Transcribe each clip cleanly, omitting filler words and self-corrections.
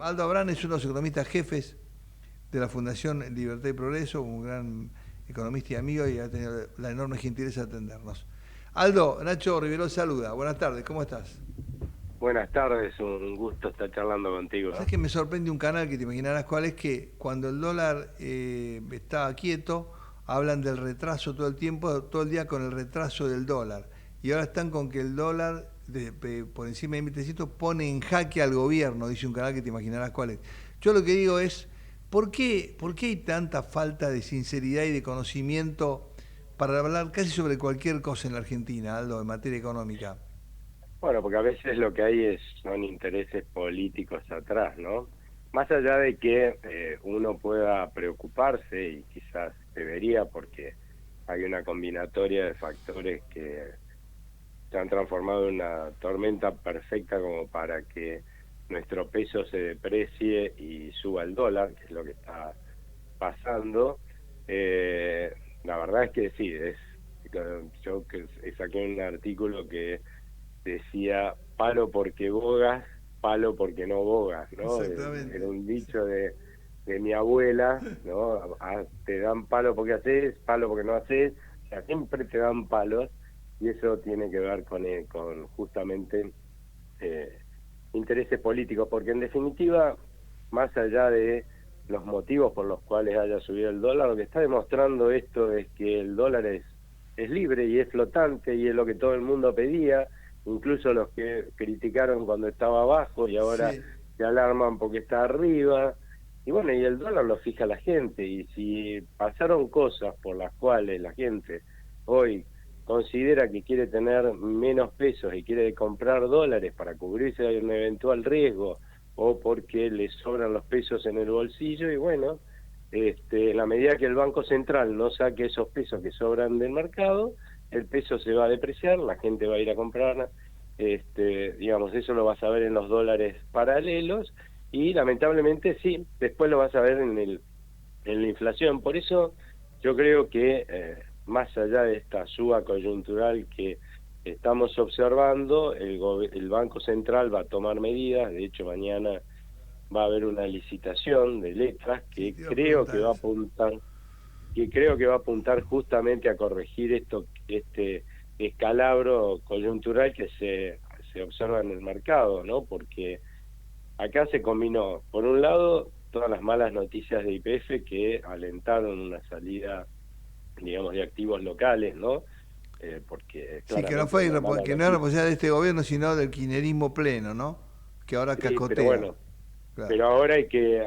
Aldo Abrán es uno de los economistas jefes de la Fundación Libertad y Progreso, un gran economista y amigo, y ha tenido la enorme gentileza de atendernos. Aldo, Nacho Riverol saluda. Buenas tardes, ¿cómo estás? Buenas tardes, un gusto estar charlando contigo, Sabes ¿no? que me sorprende un canal que te imaginarás cuál es, que cuando el dólar está quieto, hablan del retraso todo el tiempo, todo el día con el retraso del dólar. Y ahora están con que el dólar, por encima de 1.300, pone en jaque al gobierno, dice un canal que te imaginarás cuál es. Yo lo que digo es, ¿por qué hay tanta falta de sinceridad y de conocimiento para hablar casi sobre cualquier cosa en la Argentina, Aldo, en materia económica? Bueno, porque a veces lo que hay son intereses políticos atrás, ¿no? Más allá de que uno pueda preocuparse, y quizás debería, porque hay una combinatoria de factores que se han transformado en una tormenta perfecta como para que nuestro peso se deprecie y suba el dólar, que es lo que está pasando. La verdad es que sí, yo que saqué un artículo que decía palo porque bogas, palo porque no bogas, ¿no? Era Exactamente. un dicho de mi abuela, ¿no? Te dan palo porque haces, palo porque no haces, o sea, siempre te dan palos, y eso tiene que ver con justamente eh, intereses políticos, porque en definitiva, más allá de los motivos por los cuales haya subido el dólar, lo que está demostrando esto es que el dólar es libre y es flotante, y es lo que todo el mundo pedía, incluso los que criticaron cuando estaba abajo y ahora Sí. se alarman porque está arriba. Y bueno, y el dólar lo fija la gente, y si pasaron cosas por las cuales la gente hoy considera que quiere tener menos pesos y quiere comprar dólares para cubrirse de un eventual riesgo, o porque le sobran los pesos en el bolsillo, y bueno, en la medida que el Banco Central no saque esos pesos que sobran del mercado, el peso se va a depreciar, la gente va a ir a comprar, digamos, eso lo vas a ver en los dólares paralelos, y lamentablemente sí, después lo vas a ver en la inflación. Por eso yo creo que más allá de esta suba coyuntural que estamos observando, el Banco Central va a tomar medidas. De hecho, mañana va a haber una licitación de letras Sí, te iba a preguntar eso. que creo que va a apuntar justamente a corregir este escalabro coyuntural que se observa en el mercado, ¿no? Porque acá se combinó, por un lado, todas las malas noticias de YPF que alentaron una salida, digamos, de activos locales, ¿no? Porque Sí, que no claramente es fue una mala que no era noticia. responsabilidad de este gobierno, sino del kirchnerismo pleno, ¿no? Que ahora Sí, pero cascotea. bueno, Claro. pero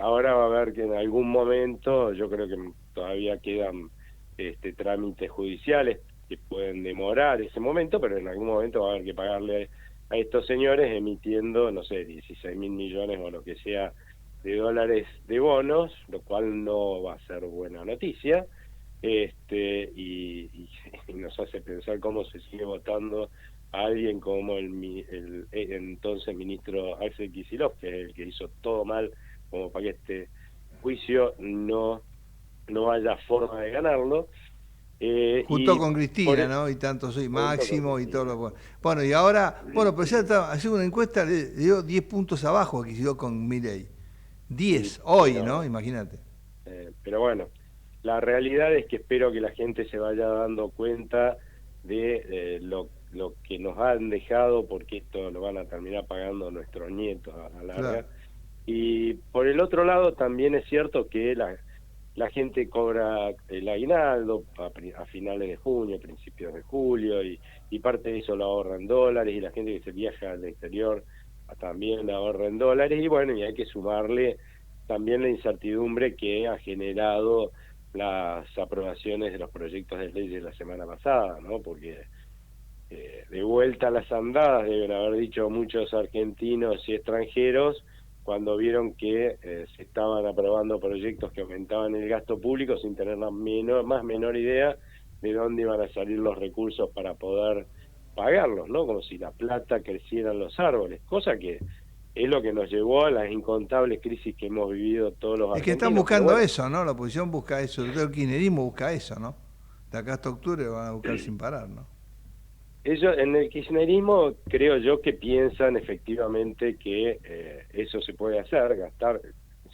ahora va a haber que en algún momento, yo creo que todavía quedan trámites judiciales que pueden demorar ese momento, pero en algún momento va a haber que pagarle a estos señores emitiendo, no sé, 16.000 millones o lo que sea de dólares de bonos, lo cual no va a ser buena noticia. Y nos hace pensar cómo se sigue votando a alguien como el entonces ministro Axel Kicillof, que es el que hizo todo mal como para que este juicio no haya forma de ganarlo. Junto Y con por Cristina, ¿no? Y tanto soy junto con Máximo y todo Cristina. lo bueno. Bueno, y ahora, bueno, pero ya está, haciendo una encuesta, le dio 10 puntos abajo a Kicillof con Milei. Sí, 10 hoy, ¿no? pero Imagínate. pero bueno, la realidad es que espero que la gente se vaya dando cuenta de lo que nos han dejado, porque esto lo van a terminar pagando nuestros nietos a la Claro. larga. Y por el otro lado, también es cierto que la gente cobra el aguinaldo a finales de junio, principios de julio, y parte de eso lo ahorra en dólares, y la gente que se viaja al exterior también ahorra en dólares, y bueno, y hay que sumarle también la incertidumbre que ha generado las aprobaciones de los proyectos de ley de la semana pasada, ¿no? Porque de vuelta a las andadas, deben haber dicho muchos argentinos y extranjeros, cuando vieron que se estaban aprobando proyectos que aumentaban el gasto público sin tener la más menor idea de dónde iban a salir los recursos para poder pagarlos, ¿no? Como si la plata creciera en los árboles, cosa que es lo que nos llevó a las incontables crisis que hemos vivido todos los Es que están argentinos. Pero buscando bueno, eso, ¿no? La oposición busca eso, el kirchnerismo busca eso, ¿no? De acá hasta octubre van a buscar sin parar, ¿no? Ellos en el kirchnerismo creo yo que piensan efectivamente que eso se puede hacer, gastar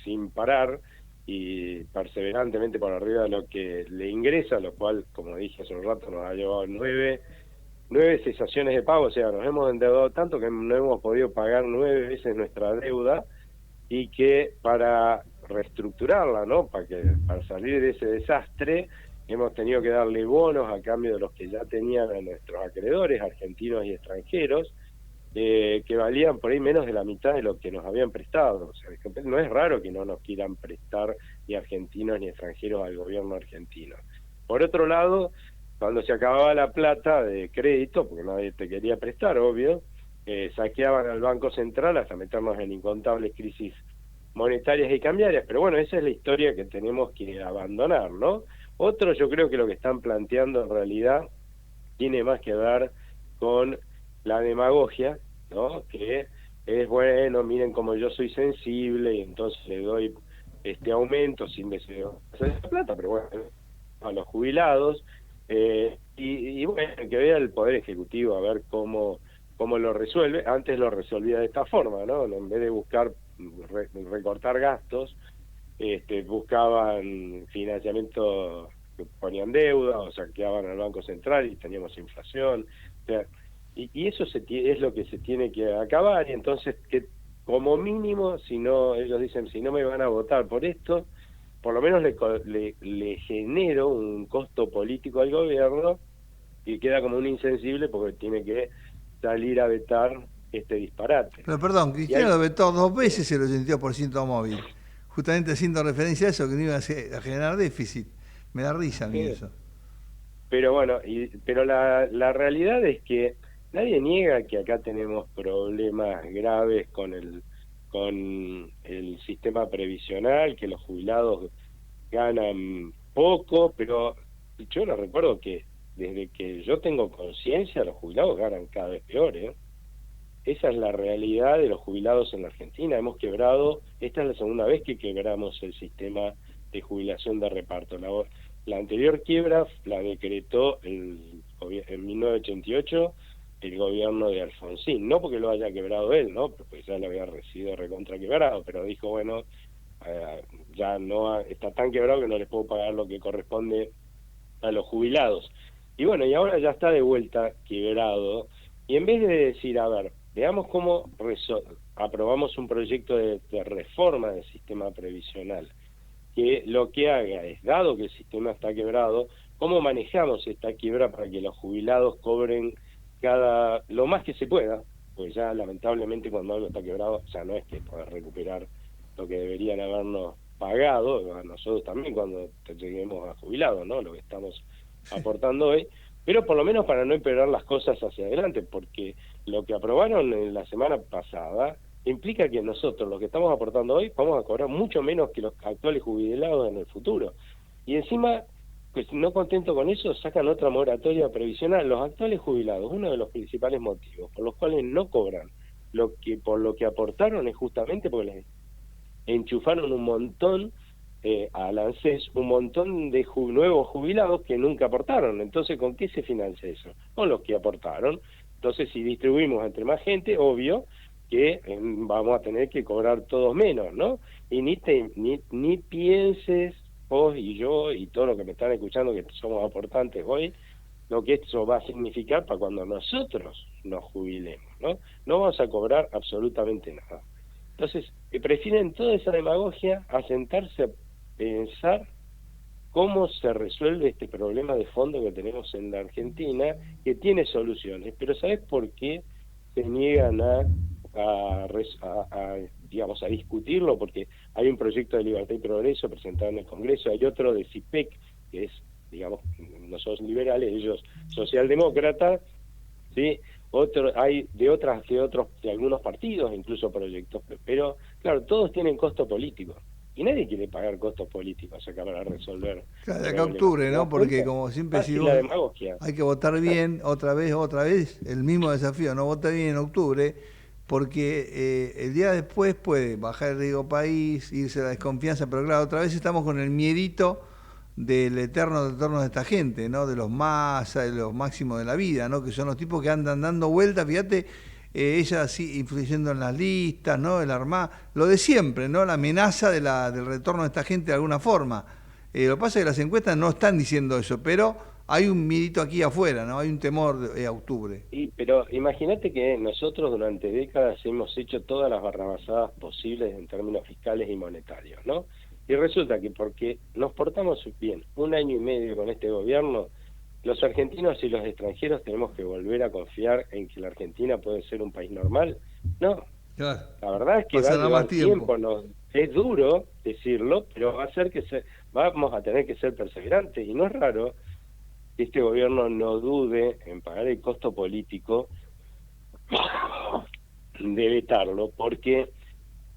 sin parar y perseverantemente por arriba de lo que le ingresa, lo cual, como dije hace un rato, nos ha llevado nueve cesaciones de pago, o sea, nos hemos endeudado tanto que no hemos podido pagar 9 veces nuestra deuda, y que para reestructurarla, ¿no? Para salir de ese desastre hemos tenido que darle bonos a cambio de los que ya tenían a nuestros acreedores, argentinos y extranjeros, que valían por ahí menos de la mitad de lo que nos habían prestado. O sea, no es raro que no nos quieran prestar ni argentinos ni extranjeros al gobierno argentino. Por otro lado, cuando se acababa la plata de crédito, porque nadie te quería prestar, obvio, saqueaban al Banco Central hasta meternos en incontables crisis monetarias y cambiarias, pero bueno, esa es la historia que tenemos que abandonar, ¿no? Otro, yo creo que lo que están planteando en realidad tiene más que ver con la demagogia, ¿no? Que es, bueno, miren como yo soy sensible y entonces le doy este aumento sin deseo de plata, pero bueno, a los jubilados, y bueno, que vea el Poder Ejecutivo a ver cómo lo resuelve. Antes lo resolvía de esta forma, ¿no? En vez de buscar recortar gastos, buscaban financiamiento, ponían deuda o saqueaban al Banco Central y teníamos inflación. O sea, y eso es lo que se tiene que acabar, y entonces que como mínimo, si no, ellos dicen, si no me van a votar por esto, por lo menos le genero un costo político al gobierno y queda como un insensible porque tiene que salir a vetar este disparate. Pero perdón, Cristina lo vetó 2 veces el 82% móvil, justamente haciendo referencia a eso, que no iba a generar déficit. Me da risa a mí eso. Pero bueno, pero la realidad es que nadie niega que acá tenemos problemas graves con el sistema previsional, que los jubilados ganan poco, pero yo les recuerdo que desde que yo tengo conciencia, los jubilados ganan cada vez peor, ¿eh? Esa es la realidad de los jubilados en la Argentina. Hemos quebrado, esta es la segunda vez que quebramos el sistema de jubilación de reparto. La anterior quiebra la decretó en 1988 el gobierno de Alfonsín, no porque lo haya quebrado él, ¿no? Porque ya lo había recibido recontra quebrado, pero dijo, bueno, ya no está tan quebrado que no les puedo pagar lo que corresponde a los jubilados. Y bueno, y ahora ya está de vuelta quebrado, y en vez de decir, a ver, veamos cómo aprobamos un proyecto de reforma del sistema previsional, que lo que haga es, dado que el sistema está quebrado, cómo manejamos esta quiebra para que los jubilados cobren lo más que se pueda, pues ya lamentablemente cuando algo está quebrado ya no es que poder recuperar lo que deberían habernos pagado, a nosotros también cuando lleguemos a jubilados, ¿no? Lo que estamos aportando hoy, pero por lo menos para no empeorar las cosas hacia adelante, porque lo que aprobaron en la semana pasada implica que nosotros, los que estamos aportando hoy, vamos a cobrar mucho menos que los actuales jubilados en el futuro. Y encima, pues no contento con eso, sacan otra moratoria previsional. Los actuales jubilados, uno de los principales motivos por los cuales no cobran por lo que aportaron es justamente porque les enchufaron un montón al ANSES, un montón de nuevos jubilados que nunca aportaron. Entonces, ¿con qué se financia eso? Con los que aportaron. Entonces, si distribuimos entre más gente, obvio que vamos a tener que cobrar todos menos, ¿no? Y ni pienses vos y yo y todos los que me están escuchando que somos aportantes hoy, lo que esto va a significar para cuando nosotros nos jubilemos, ¿no? No vamos a cobrar absolutamente nada. Entonces, prefieren toda esa demagogia a sentarse a pensar cómo se resuelve este problema de fondo que tenemos en la Argentina, que tiene soluciones, pero ¿sabes por qué se niegan a discutirlo? Porque hay un proyecto de Libertad y Progreso presentado en el Congreso, hay otro de CIPEC, que es, digamos, nosotros liberales, ellos socialdemócratas, ¿sí? Hay de algunos partidos, incluso proyectos, pero claro, todos tienen costo político. Y nadie quiere pagar costos políticos acá para resolver. Claro, de acá a octubre, ¿no? Porque como siempre decimos, hay que votar bien otra vez, el mismo desafío, no votar bien en octubre, porque el día después puede bajar el riesgo país, irse a la desconfianza, pero claro, otra vez estamos con el miedito del eterno retorno de esta gente, ¿no? De los Massa, de los máximos de la vida, ¿no? Que son los tipos que andan dando vueltas, fíjate, ella así influyendo en las listas, ¿no? El armar, lo de siempre, ¿no? La amenaza del retorno de esta gente de alguna forma. Lo que pasa es que las encuestas no están diciendo eso, pero hay un midito aquí afuera, ¿no? Hay un temor a octubre. Pero imagínate que nosotros durante décadas hemos hecho todas las barrabasadas posibles en términos fiscales y monetarios, ¿no? Y resulta que porque nos portamos bien 1 año y medio con este gobierno, los argentinos y los extranjeros tenemos que volver a confiar en que la Argentina puede ser un país normal. No, Claro. la verdad es que va a Pasará más llevar tiempo. tiempo, no, es duro decirlo, pero va a ser que vamos a tener que ser perseverantes, y no es raro que este gobierno no dude en pagar el costo político de vetarlo, porque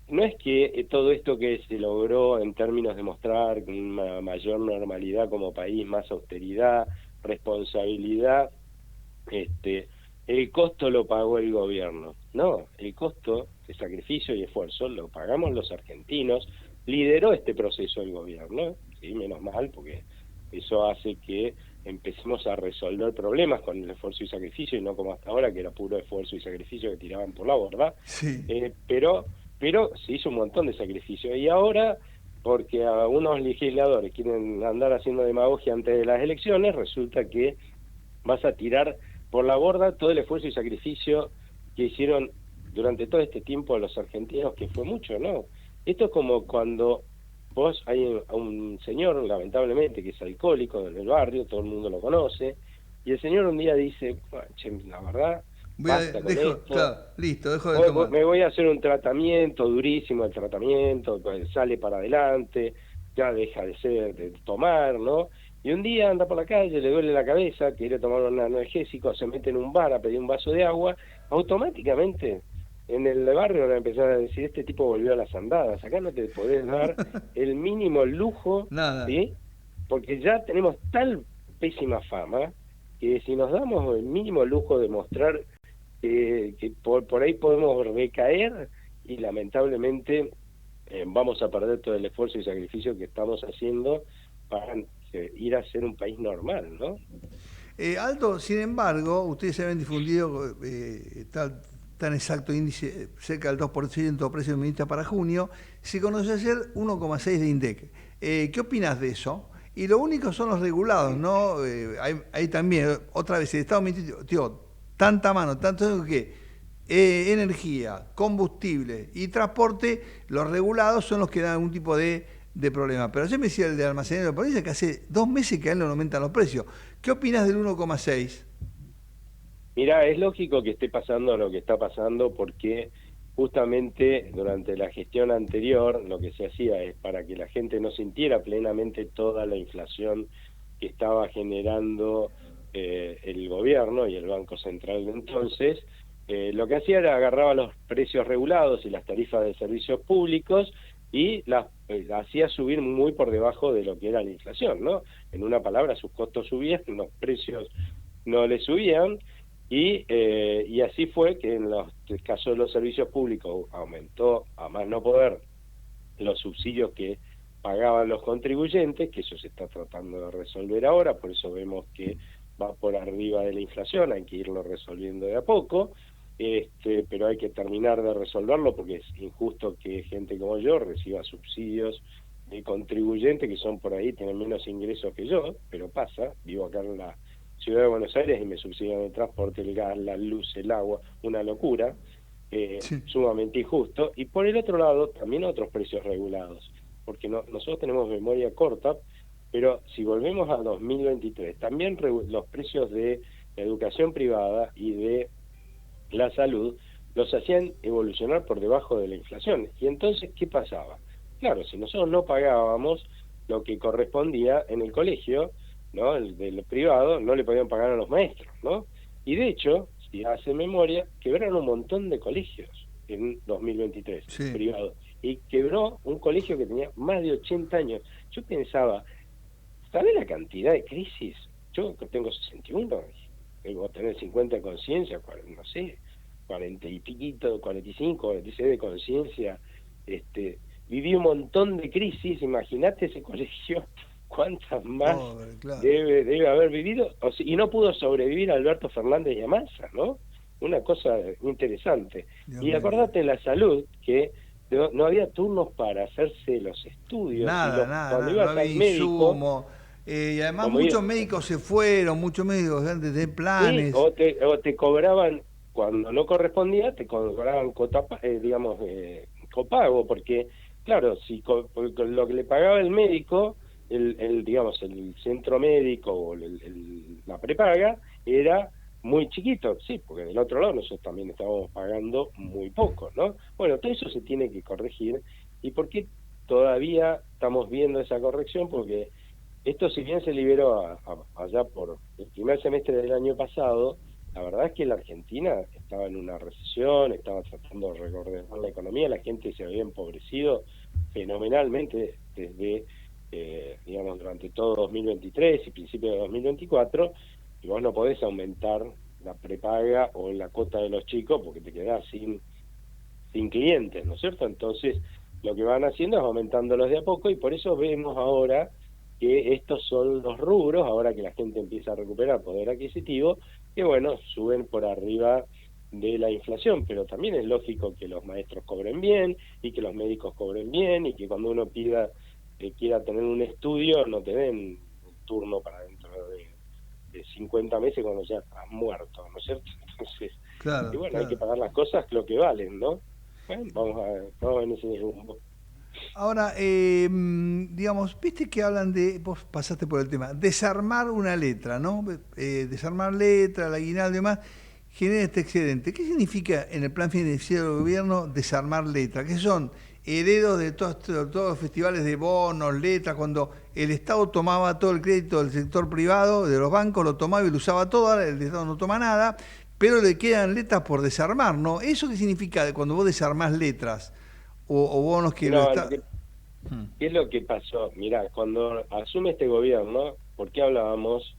no es que todo esto que se logró en términos de mostrar una mayor normalidad como país, más austeridad, responsabilidad, el costo lo pagó el gobierno. No, el costo de sacrificio y esfuerzo lo pagamos los argentinos. Lideró este proceso el gobierno, sí, menos mal, porque eso hace que empecemos a resolver problemas con el esfuerzo y sacrificio, y no como hasta ahora, que era puro esfuerzo y sacrificio que tiraban por la borda. Sí. Pero se hizo un montón de sacrificio, y ahora, porque algunos legisladores quieren andar haciendo demagogia antes de las elecciones, resulta que vas a tirar por la borda todo el esfuerzo y sacrificio que hicieron durante todo este tiempo los argentinos, que fue mucho, ¿no? Esto es como cuando vos hay un señor, lamentablemente, que es alcohólico en el barrio, todo el mundo lo conoce, y el señor un día dice, che, la verdad, basta con esto, Claro, listo, dejo de tomar. me voy a hacer un tratamiento, durísimo el tratamiento, pues sale para adelante, ya deja de tomar, ¿no? Y un día anda por la calle, le duele la cabeza, quiere tomar un analgésico, se mete en un bar a pedir un vaso de agua, automáticamente en el barrio van a empezar a decir, este tipo volvió a las andadas, acá no te podés dar el mínimo lujo, Nada. ¿sí? Porque ya tenemos tal pésima fama que si nos damos el mínimo lujo de mostrar que por ahí podemos recaer, y lamentablemente vamos a perder todo el esfuerzo y sacrificio que estamos haciendo para ir a ser un país normal, ¿no? Aldo, sin embargo, ustedes habían difundido tan exacto índice, cerca del 2% de precio mínimo para junio. Se conoció ayer 1,6 de INDEC. ¿Qué opinas de eso? Y lo único son los regulados, ¿no? Hay también, otra vez, el Estado metió tanta mano, tanto que energía, combustible y transporte, los regulados son los que dan algún tipo de problema. Pero yo me decía el de almacenero de provincia que hace 2 meses que a él no aumentan los precios. ¿Qué opinas del 1,6? Mira, es lógico que esté pasando lo que está pasando, porque justamente durante la gestión anterior lo que se hacía es, para que la gente no sintiera plenamente toda la inflación que estaba generando el gobierno y el Banco Central de entonces, lo que hacía era agarraba los precios regulados y las tarifas de servicios públicos y las hacía subir muy por debajo de lo que era la inflación, ¿no? En una palabra, sus costos subían, los precios no le subían, y así fue que en los casos de los servicios públicos aumentó a más no poder los subsidios que pagaban los contribuyentes, que eso se está tratando de resolver ahora, por eso vemos que va por arriba de la inflación, hay que irlo resolviendo de a poco, pero hay que terminar de resolverlo, porque es injusto que gente como yo reciba subsidios de contribuyentes que son por ahí, tienen menos ingresos que yo, pero pasa, vivo acá en la Ciudad de Buenos Aires y me subsidian el transporte, el gas, la luz, el agua, una locura, Sí. sumamente injusto. Y por el otro lado, también otros precios regulados, porque nosotros tenemos memoria corta, pero si volvemos a 2023, también los precios de la educación privada y de la salud los hacían evolucionar por debajo de la inflación. Y entonces, ¿qué pasaba? Claro, si nosotros no pagábamos lo que correspondía en el colegio, ¿no? El del privado, no le podían pagar a los maestros, ¿no? Y de hecho, si hace memoria, quebraron un montón de colegios en 2023, Sí. privados, y quebró un colegio que tenía más de 80 años. Yo pensaba, ¿sabés la cantidad de crisis? Yo tengo 61, debo tener 50 de conciencia, no sé, 40 y piquito, 45, 46 de conciencia, viví un montón de crisis. Imagínate ese colegio ¿Cuántas más pobre, claro. debe haber vivido? O sea, y no pudo sobrevivir a Alberto Fernández y a Massa, ¿no? Una cosa interesante. Dios Y me libre. acordate en la salud que no había turnos para hacerse los estudios y Nada, nada, cuando nada, no ibas había al médico, insumo. Y además como iba, muchos médicos se fueron, muchos médicos antes de sí, planes. o te cobraban, cuando no correspondía, te cobraban digamos, copago, porque, claro, si con lo que le pagaba el médico, digamos, el centro médico o la prepaga, era muy chiquito, sí, porque del otro lado nosotros también estábamos pagando muy poco, ¿no? Bueno, todo eso se tiene que corregir. ¿Y por qué todavía estamos viendo esa corrección? Porque esto, si bien se liberó allá por el primer semestre del año pasado, la verdad es que la Argentina estaba en una recesión, estaba tratando de reordenar la economía, la gente se había empobrecido fenomenalmente desde, digamos, durante todo 2023 y principios de 2024, y vos no podés aumentar la prepaga o la cuota de los chicos porque te quedás sin clientes, ¿no es cierto? Entonces, lo que van haciendo es aumentándolos de a poco y por eso vemos ahora que estos son los rubros, ahora que la gente empieza a recuperar poder adquisitivo, que bueno, suben por arriba de la inflación, pero también es lógico que los maestros cobren bien y que los médicos cobren bien y que cuando uno quiera tener un estudio no te den un turno para dentro de 50 meses cuando ya has muerto, ¿no es cierto? Entonces, y Claro, bueno, hay que claro. pagar las cosas lo que valen, ¿no? Bueno, vamos en ese rumbo. Ahora, digamos, viste que hablan de, vos pasaste por el tema, desarmar una letra, ¿no? Desarmar letra, el aguinaldo y demás, genera este excedente. ¿Qué significa en el plan financiero del gobierno desarmar letra? ¿Qué son herederos de todos los festivales de bonos, letras, cuando el Estado tomaba todo el crédito del sector privado, de los bancos, lo tomaba y lo usaba todo, ahora el Estado no toma nada, pero le quedan letras por desarmar, ¿no? ¿Eso qué significa cuando vos desarmás letras? O bonos que lo No, está... ¿qué es lo que pasó? Mirá, cuando asume este gobierno, ¿por qué hablábamos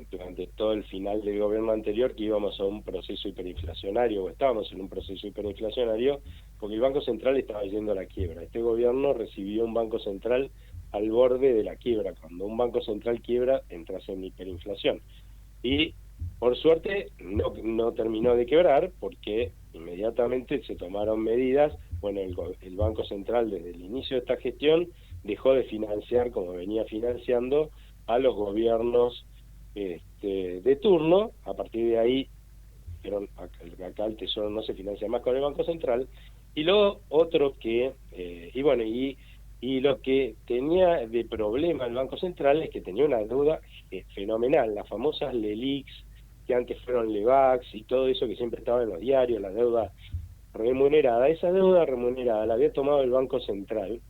durante todo el final del gobierno anterior que íbamos a un proceso hiperinflacionario o estábamos en un proceso hiperinflacionario? Porque el Banco Central estaba yendo a la quiebra. Este gobierno recibió un Banco Central al borde de la quiebra. Cuando un Banco Central quiebra, entras en hiperinflación. Y por suerte no terminó de quebrar porque inmediatamente se tomaron medidas. Bueno, el Banco Central desde el inicio de esta gestión dejó de financiar como venía financiando a los gobiernos de turno. A partir de ahí, pero acá el Tesoro no se financia más con el Banco Central. Y lo otro que, y bueno, y lo que tenía de problema el Banco Central es que tenía una deuda fenomenal, las famosas LELIQs, que antes fueron LEVAX y todo eso que siempre estaba en los diarios, la deuda remunerada. Esa deuda remunerada la había tomado el Banco Central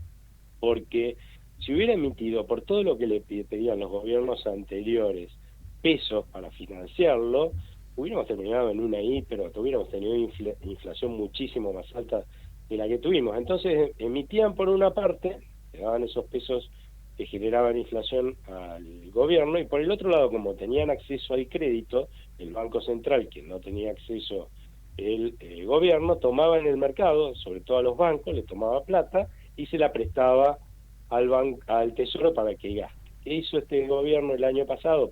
porque si hubiera emitido por todo lo que le pedían los gobiernos anteriores pesos para financiarlo, hubiéramos terminado en una hiper, o hubiéramos tenido inflación muchísimo más alta de la que tuvimos. Entonces emitían por una parte, le daban esos pesos que generaban inflación al gobierno, y por el otro lado, como tenían acceso al crédito, el Banco Central, que no tenía acceso el gobierno, tomaba en el mercado, sobre todo a los bancos, le tomaba plata y se la prestaba al Tesoro para que gaste. ¿Qué hizo este gobierno el año pasado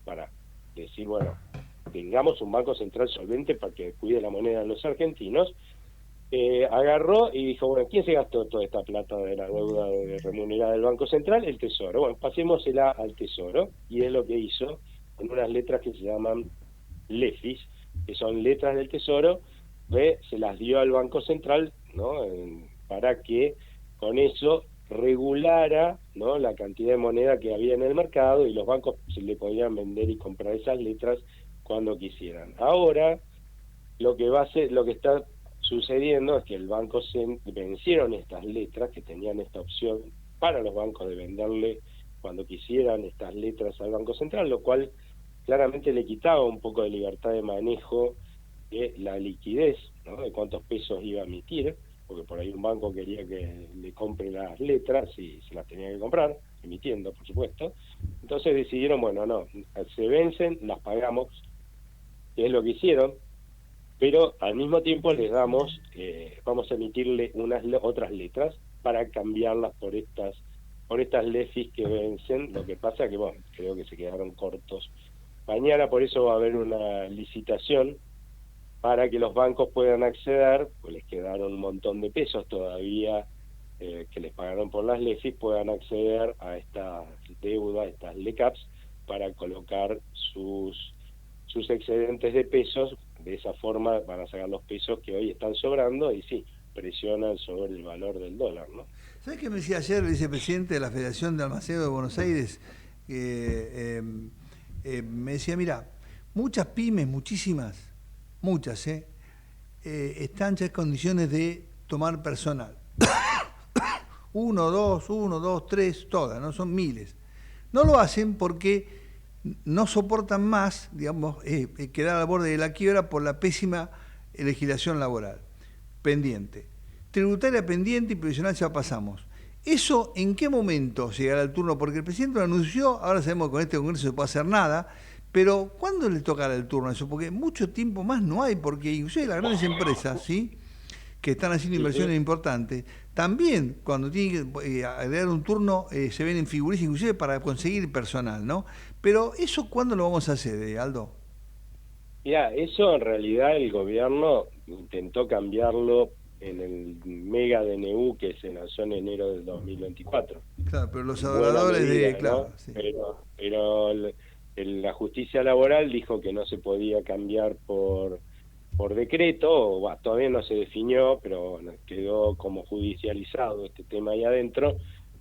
para decir, bueno, tengamos un banco central solvente para que cuide la moneda de los argentinos? Agarró y dijo, bueno, ¿quién se gastó toda esta plata de la deuda remunerada del Banco Central? El Tesoro. Bueno, pasémosela al Tesoro, y es lo que hizo con unas letras que se llaman LEFIs, que son letras del Tesoro, se las dio al Banco Central, ¿no? Para que con eso regulara, ¿no?, la cantidad de moneda que había en el mercado y los bancos se le podían vender y comprar esas letras cuando quisieran. Ahora lo que está sucediendo es que el banco se vencieron estas letras que tenían esta opción para los bancos de venderle cuando quisieran estas letras al Banco Central, lo cual claramente le quitaba un poco de libertad de manejo de la liquidez, ¿no?, de cuántos pesos iba a emitir, porque por ahí un banco quería que le compre las letras y se las tenía que comprar, emitiendo, por supuesto. Entonces decidieron, bueno, no, se vencen, las pagamos, que es lo que hicieron, pero al mismo tiempo les damos, vamos a emitirle otras letras para cambiarlas por estas por estas LEFIs que vencen. Lo que pasa que, bueno, creo que se quedaron cortos. Mañana por eso va a haber una licitación para que los bancos puedan acceder, pues les quedaron un montón de pesos todavía que les pagaron por las LEFIs, puedan acceder a estas deudas, estas LECAPs, para colocar sus excedentes de pesos. De esa forma van a sacar los pesos que hoy están sobrando y sí, presionan sobre el valor del dólar, ¿no? ¿Sabes qué me decía ayer el vicepresidente de la Federación de Almaceneros de Buenos Aires? Me decía, mira, muchas pymes, muchas, están ya en condiciones de tomar personal. Uno, dos, tres, todas, ¿no? Son miles. No lo hacen porque no soportan más, digamos, quedar al borde de la quiebra por la pésima legislación laboral pendiente. Tributaria pendiente y previsional ya pasamos. ¿Eso en qué momento llegará el turno? Porque el presidente lo anunció, ahora sabemos que con este Congreso no se puede hacer nada, pero ¿cuándo le tocará el turno a eso? Porque mucho tiempo más no hay, porque inclusive las grandes empresas, ¿sí?, que están haciendo inversiones importantes, también cuando tienen que agregar un turno se ven en figuras inclusive para conseguir personal, ¿no? Pero ¿eso cuándo lo vamos a hacer, Aldo? Mira, eso en realidad el gobierno intentó cambiarlo en el mega DNU que se lanzó en enero del 2024. Claro, pero los En buena adoradores medida, de... Claro, ¿no? sí. Pero la justicia laboral dijo que no se podía cambiar por decreto, todavía no se definió, pero bueno, quedó como judicializado este tema ahí adentro,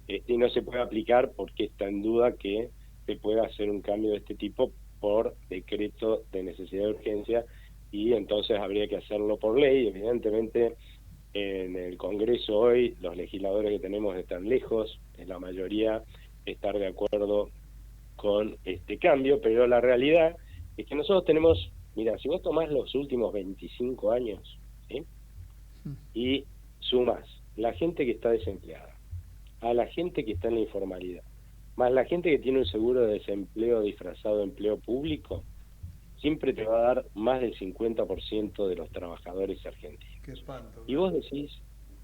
y no se puede aplicar porque está en duda que se pueda hacer un cambio de este tipo por decreto de necesidad de urgencia, y entonces habría que hacerlo por ley. Evidentemente en el Congreso hoy los legisladores que tenemos están lejos, en la mayoría estar de acuerdo con este cambio, pero la realidad es que nosotros tenemos, mira, si vos tomás los últimos 25 años, ¿sí?, y sumás la gente que está desempleada, a la gente que está en la informalidad, más la gente que tiene un seguro de desempleo disfrazado de empleo público, siempre te va a dar más del 50% de los trabajadores argentinos. Qué espanto. Y vos decís,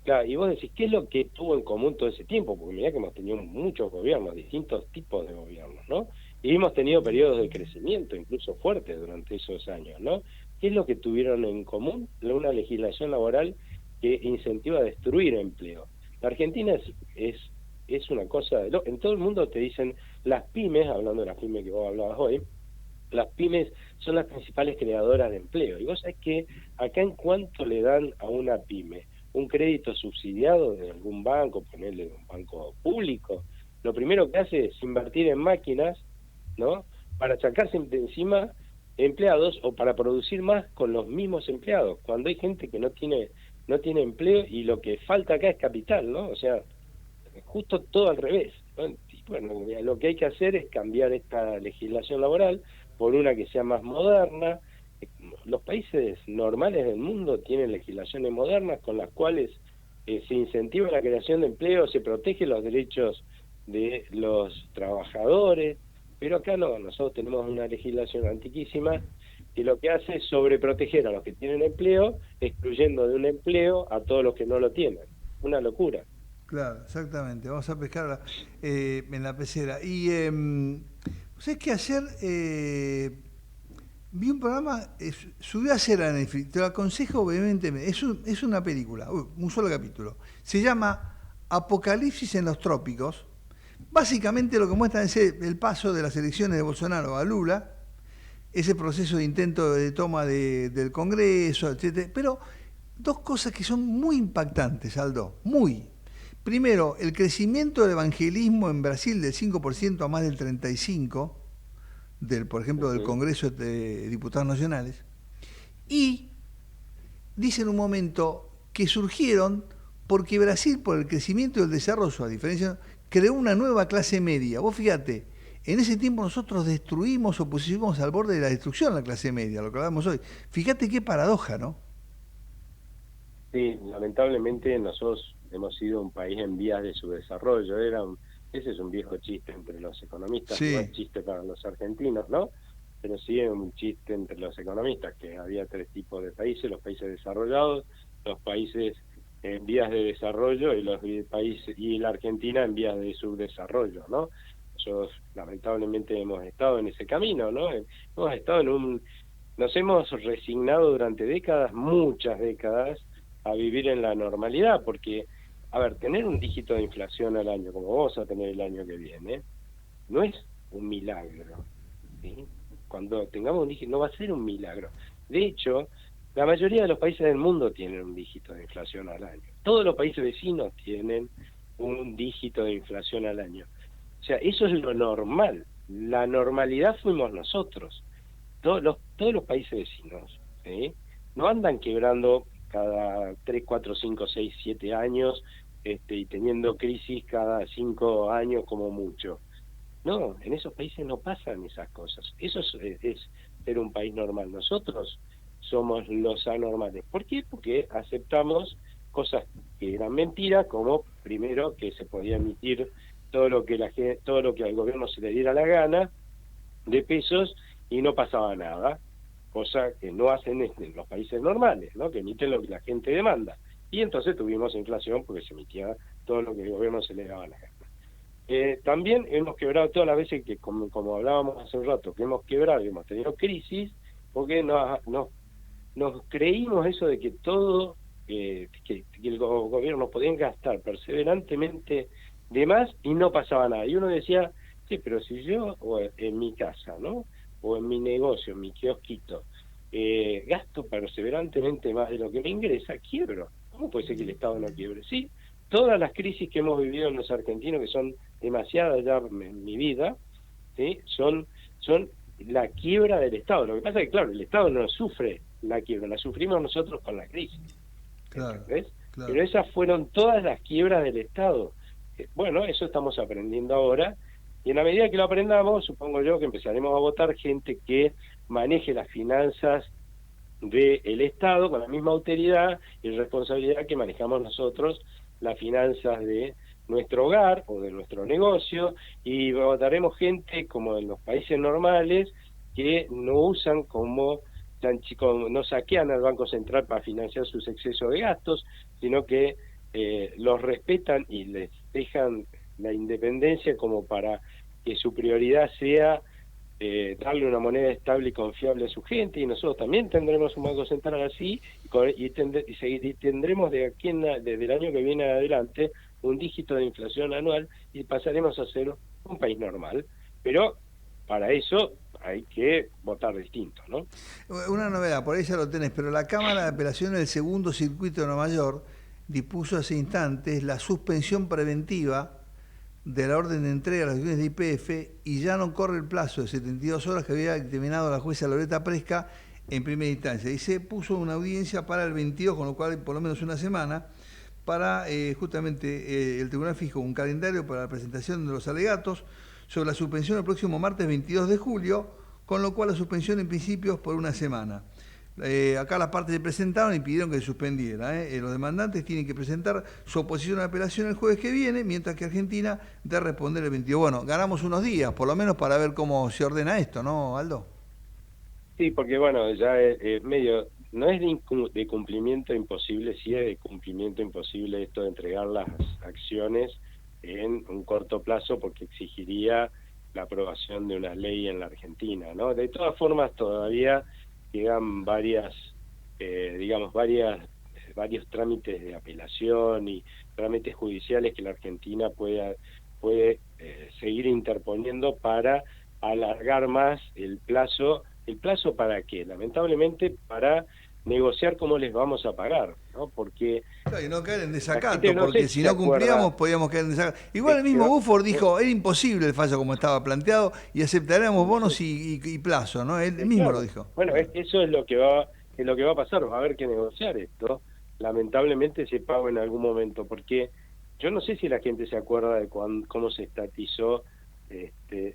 claro, ¿qué es lo que tuvo en común todo ese tiempo? Porque mirá que hemos tenido muchos gobiernos, distintos tipos de gobiernos, ¿no? Y hemos tenido periodos de crecimiento, incluso fuertes durante esos años, ¿no? ¿Qué es lo que tuvieron en común? Una legislación laboral que incentiva a destruir empleo. La Argentina es una cosa, en todo el mundo te dicen, las pymes, hablando de las pymes que vos hablabas hoy, las pymes son las principales creadoras de empleo. Y vos sabés que acá, en cuanto le dan a una pyme un crédito subsidiado de algún banco, ponerle un banco público, lo primero que hace es invertir en máquinas, ¿no?, para sacarse de encima empleados o para producir más con los mismos empleados, cuando hay gente que no tiene empleo, y lo que falta acá es capital, ¿no? O sea, justo todo al revés, ¿no? Y bueno, lo que hay que hacer es cambiar esta legislación laboral por una que sea más moderna. Los países normales del mundo tienen legislaciones modernas con las cuales se incentiva la creación de empleo, se protege los derechos de los trabajadores, pero acá no, nosotros tenemos una legislación antiquísima que lo que hace es sobreproteger a los que tienen empleo, excluyendo de un empleo a todos los que no lo tienen. Una locura. Claro, exactamente. Vamos a pescar en la pecera. Y, ¿sabés qué? Ayer vi un programa, subió a hacer a Netflix, te lo aconsejo vehementemente. Es una película, un solo capítulo. Se llama Apocalipsis en los Trópicos. Básicamente lo que muestra es el paso de las elecciones de Bolsonaro a Lula, ese proceso de intento de toma del Congreso, etcétera. Pero dos cosas que son muy impactantes, Aldo, muy. Primero, el crecimiento del evangelismo en Brasil del 5% a más del 35%, por ejemplo, del Congreso de Diputados Nacionales. Y dice en un momento que surgieron porque Brasil, por el crecimiento y el desarrollo, a diferencia, creó una nueva clase media. Vos fíjate, en ese tiempo nosotros destruimos o pusimos al borde de la destrucción la clase media, lo que hablamos hoy. Fíjate qué paradoja, ¿no? Sí, lamentablemente nosotros hemos sido un país en vías de subdesarrollo. Ese es un viejo chiste entre los economistas, Sí. No es chiste para los argentinos, ¿no? Pero sí es un chiste entre los economistas, que había tres tipos de países: los países desarrollados, los países en vías de desarrollo y los países y la Argentina en vías de subdesarrollo, ¿no? Nosotros lamentablemente hemos estado en ese camino, ¿no? Hemos estado nos hemos resignado durante décadas, muchas décadas, a vivir en la normalidad, porque, a ver, tener un dígito de inflación al año, como vamos a tener el año que viene, no es un milagro, ¿sí? Cuando tengamos un dígito, no va a ser un milagro. De hecho, la mayoría de los países del mundo tienen un dígito de inflación al año. Todos los países vecinos tienen un dígito de inflación al año. O sea, eso es lo normal. La normalidad fuimos nosotros. Todos los países vecinos, ¿sí? No andan quebrando cada 3, 4, 5, 6, 7 años y teniendo crisis cada 5 años como mucho. No, en esos países no pasan esas cosas. Eso es ser un país normal. Nosotros somos los anormales. ¿Por qué? Porque aceptamos cosas que eran mentiras, como primero que se podía emitir todo lo que al gobierno se le diera la gana de pesos y no pasaba nada, cosa que no hacen en los países normales, ¿no? Que emiten lo que la gente demanda. Y entonces tuvimos inflación porque se emitía todo lo que el gobierno se le daba la gana. También hemos quebrado todas las veces que, como hablábamos hace un rato, que hemos quebrado y hemos tenido crisis, porque nos creímos eso de que todo, que el gobierno podía gastar perseverantemente de más y no pasaba nada. Y uno decía, sí, pero si yo, o en mi casa, ¿no? O en mi negocio, en mi kiosquito, gasto perseverantemente más de lo que me ingresa, quiebro. ¿Cómo puede ser que el Estado no quiebre? Sí, todas las crisis que hemos vivido los argentinos, que son demasiadas ya en mi vida, ¿sí? son la quiebra del Estado. Lo que pasa es que, claro, el Estado no sufre la quiebra, la sufrimos nosotros con la crisis. Claro, ¿Ves? claro. Pero esas fueron todas las quiebras del Estado. Bueno, eso estamos aprendiendo ahora, y en la medida que lo aprendamos, supongo yo que empezaremos a votar gente que maneje las finanzas del Estado con la misma autoridad y responsabilidad que manejamos nosotros las finanzas de nuestro hogar o de nuestro negocio, y votaremos gente como en los países normales que no usan no saquean al Banco Central para financiar sus excesos de gastos, sino que los respetan y les dejan la independencia como para que su prioridad sea darle una moneda estable y confiable a su gente, y nosotros también tendremos un Banco Central así, y tendremos desde el año que viene adelante un dígito de inflación anual, y pasaremos a ser un país normal. Pero para eso hay que votar distinto, ¿no? Una novedad, por ahí ya lo tenés, pero la Cámara de Apelaciones del Segundo Circuito de Nueva York dispuso hace instantes la suspensión preventiva de la orden de entrega a las acciones de YPF, y ya no corre el plazo de 72 horas que había determinado la jueza Loreta Presca en primera instancia. Y se puso una audiencia para el 22, con lo cual por lo menos una semana, para justamente el Tribunal fijó un calendario para la presentación de los alegatos sobre la suspensión el próximo martes 22 de julio, con lo cual la suspensión en principio es por una semana. Acá las partes se presentaron y pidieron que se suspendiera. Los demandantes tienen que presentar su oposición a la apelación el jueves que viene, mientras que Argentina debe responder el 22. Bueno, ganamos unos días, por lo menos para ver cómo se ordena esto, ¿no, Aldo? Sí, porque bueno, ya es medio, no es de cumplimiento imposible, sí es de cumplimiento imposible esto de entregar las acciones en un corto plazo, porque exigiría la aprobación de una ley en la Argentina, ¿no? De todas formas, todavía quedan varios trámites de apelación y trámites judiciales que la Argentina puede seguir interponiendo para alargar más el plazo. ¿El plazo para qué? Lamentablemente para negociar cómo les vamos a pagar, ¿no? Porque y no caer en desacato, gente, no porque sé si se no cumplíamos acuerda, podíamos caer en desacato. Igual el mismo Buford dijo, era imposible el fallo como estaba planteado y aceptaremos bonos y plazo, ¿no? Él mismo claro, lo dijo. bueno, eso es lo que va a pasar, va a haber que negociar esto. Lamentablemente se paga en algún momento, porque yo no sé si la gente se acuerda de cómo se estatizó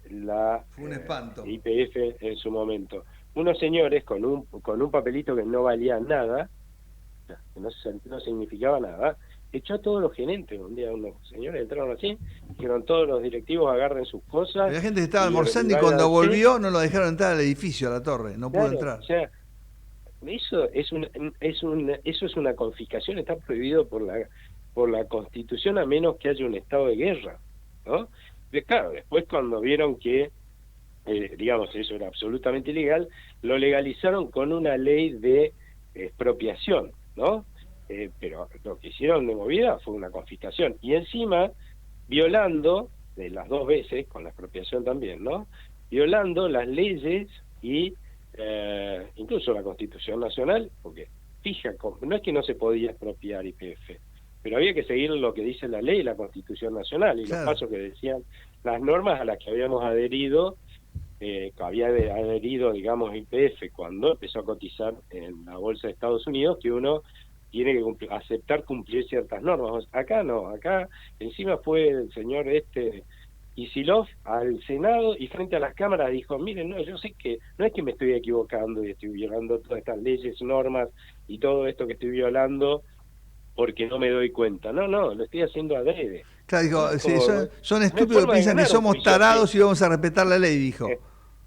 la Fue un espanto. YPF en su momento. Unos señores con un papelito que no valía nada, que no significaba nada, echó a todos los gerentes. Un día unos señores entraron así, dijeron todos los directivos agarren sus cosas. La gente estaba almorzando y cuando volvió no lo dejaron entrar al edificio, a la torre, no pudo Claro, entrar. o sea, eso es una confiscación, está prohibido por la Constitución, a menos que haya un estado de guerra, ¿no? Claro, después cuando vieron que digamos, eso era absolutamente ilegal, lo legalizaron con una ley de expropiación, ¿no? Pero lo que hicieron de movida fue una confiscación, y encima violando, de las dos veces, con la expropiación también, ¿no? Violando las leyes y incluso la Constitución Nacional, porque fija, no es que no se podía expropiar YPF, pero había que seguir lo que dice la ley y la Constitución Nacional, y Claro. los pasos que decían las normas a las que habíamos adherido, había adherido, digamos, YPF cuando empezó a cotizar en la bolsa de Estados Unidos, que uno tiene que aceptar cumplir ciertas normas. Acá no, acá encima fue el señor Kicillof al Senado y frente a las cámaras dijo, miren, no, yo sé que no es que me estoy equivocando y estoy violando todas estas leyes, normas y todo esto que estoy violando porque no me doy cuenta. No, lo estoy haciendo adrede. Claro, dijo, sí, Como, son no hay estúpidos, forma de piensan que ganar un somos juicio tarados así. y vamos a respetar la ley, dijo.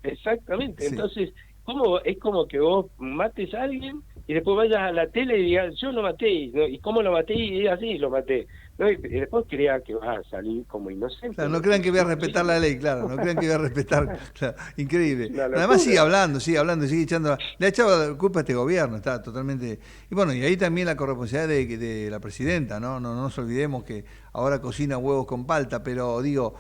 Exactamente, Sí. entonces, ¿cómo es como que vos mates a alguien y después vayas a la tele y digas, yo lo maté, ¿no? ¿Y cómo lo maté? Y así lo maté, ¿no? Y después crea que vas a salir como inocente. Claro, no crean que voy a respetar la ley, claro, no crean que voy a respetar, claro, increíble. Una Además locura. sigue hablando, sigue echando, le ha echado la culpa a este gobierno, está totalmente... Y bueno, y ahí también la corresponsabilidad de la presidenta, ¿no? No nos olvidemos que ahora cocina huevos con palta, pero digo,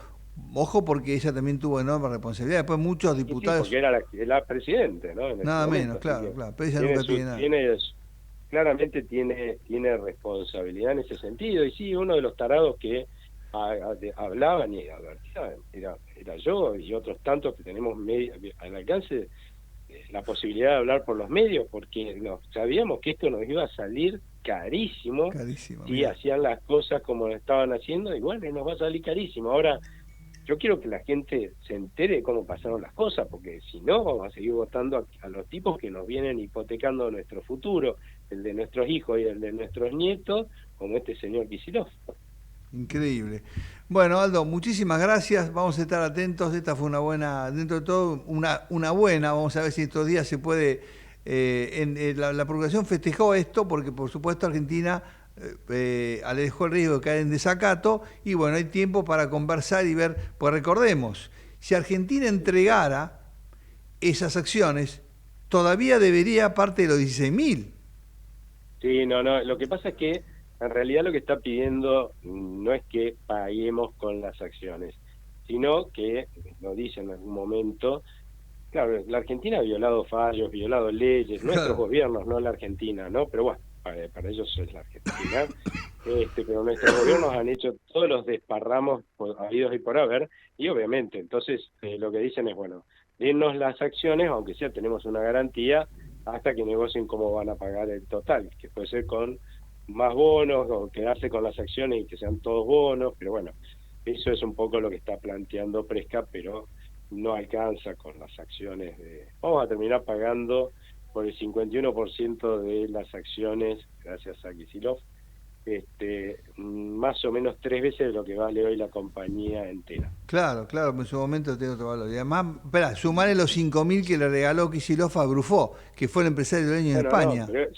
ojo porque ella también tuvo enorme responsabilidad, después muchos Y sí, porque diputados, era la presidente, ¿no? En ese nada menos, momento, así claro, que claro, pero ella nunca tiene nada. claramente tiene responsabilidad en ese sentido, y sí, uno de los tarados que hablaban y advertían era yo y otros tantos que tenemos al alcance la posibilidad de hablar por los medios, porque sabíamos que esto nos iba a salir carísimo Carísimo, si mira. hacían las cosas como lo estaban haciendo, y bueno, nos va a salir carísimo. Ahora, yo quiero que la gente se entere de cómo pasaron las cosas, porque si no, vamos a seguir votando a los tipos que nos vienen hipotecando nuestro futuro, el de nuestros hijos y el de nuestros nietos, como este señor Kicillof. Increíble. Bueno, Aldo, muchísimas gracias. Vamos a estar atentos. Esta fue una buena, dentro de todo, una buena. Vamos a ver si estos días se puede. La Procuración festejó esto porque, por supuesto, Argentina alejó el riesgo de caer en desacato. Y bueno, hay tiempo para conversar y ver. Pues recordemos, si Argentina entregara esas acciones, todavía debería parte de los 16.000. Sí, no, lo que pasa es que en realidad lo que está pidiendo no es que paguemos con las acciones, sino que, lo dice en algún momento, claro, la Argentina ha violado fallos, violado leyes, nuestros Claro. gobiernos, no la Argentina, ¿no? Pero bueno, para ellos es la Argentina, pero nuestros gobiernos han hecho todos los desparramos habidos y por haber, y obviamente, entonces lo que dicen es, bueno, dennos las acciones, aunque sea tenemos una garantía, hasta que negocien cómo van a pagar el total, que puede ser con más bonos o quedarse con las acciones y que sean todos bonos, pero bueno, eso es un poco lo que está planteando Presca, pero no alcanza con las acciones vamos a terminar pagando por el 51% de las acciones, gracias a Kicillof, más o menos 3 veces lo que vale hoy la compañía entera. Claro, claro, en su momento tiene otro valor. Y además, espera, sumarle los 5.000 que le regaló Kicillof a Brufó, que fue el empresario del año en Bueno, no, España. pero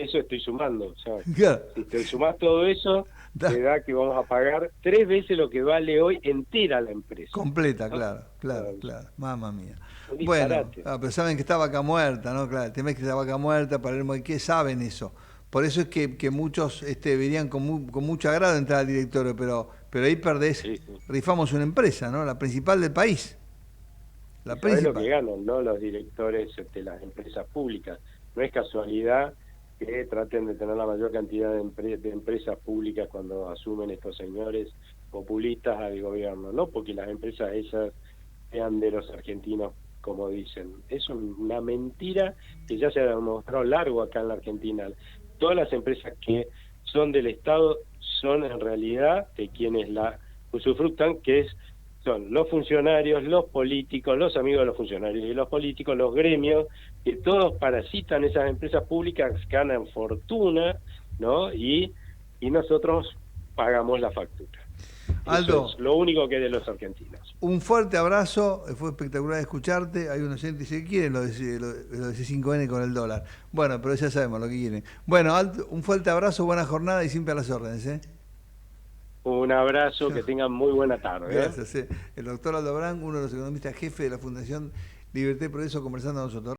eso estoy sumando, o sea, Claro, si te sumás todo eso, da- te da que vamos a pagar 3 veces lo que vale hoy entera la empresa, completa, ¿no? claro, claro, claro. Mamma mía. Un Bueno, disparate. pero saben que está vaca muerta, ¿no? Claro, el tema es que está vaca muerta, Palermo y qué saben eso. Por eso es que muchos verían con mucho agrado entrar al directorio, pero ahí perdés, Sí, sí. rifamos una empresa, ¿no? La principal del país, Y la sabés lo que principal. ganan, ¿no? Los directores de las empresas públicas. No es casualidad que traten de tener la mayor cantidad de empresas públicas cuando asumen estos señores populistas al gobierno, no porque las empresas esas sean de los argentinos, como dicen. Es una mentira que ya se ha demostrado largo acá en la Argentina. Todas las empresas que son del Estado son en realidad de quienes la usufructan, son los funcionarios, los políticos, los amigos de los funcionarios y los políticos, los gremios, que todos parasitan esas empresas públicas, ganan fortuna, ¿no? Y nosotros pagamos la factura. Aldo, Eso es lo único que es de los argentinos. un fuerte abrazo, fue espectacular escucharte. Hay un oyente que dice que quieren lo de C5N con el dólar. Bueno, pero ya sabemos lo que quieren. Bueno, Aldo, un fuerte abrazo, buena jornada y siempre a las órdenes. Un abrazo, que tengan muy buena tarde. Gracias. El doctor Aldo Brand, uno de los economistas jefe de la Fundación Libertad y Progreso, conversando con nosotros.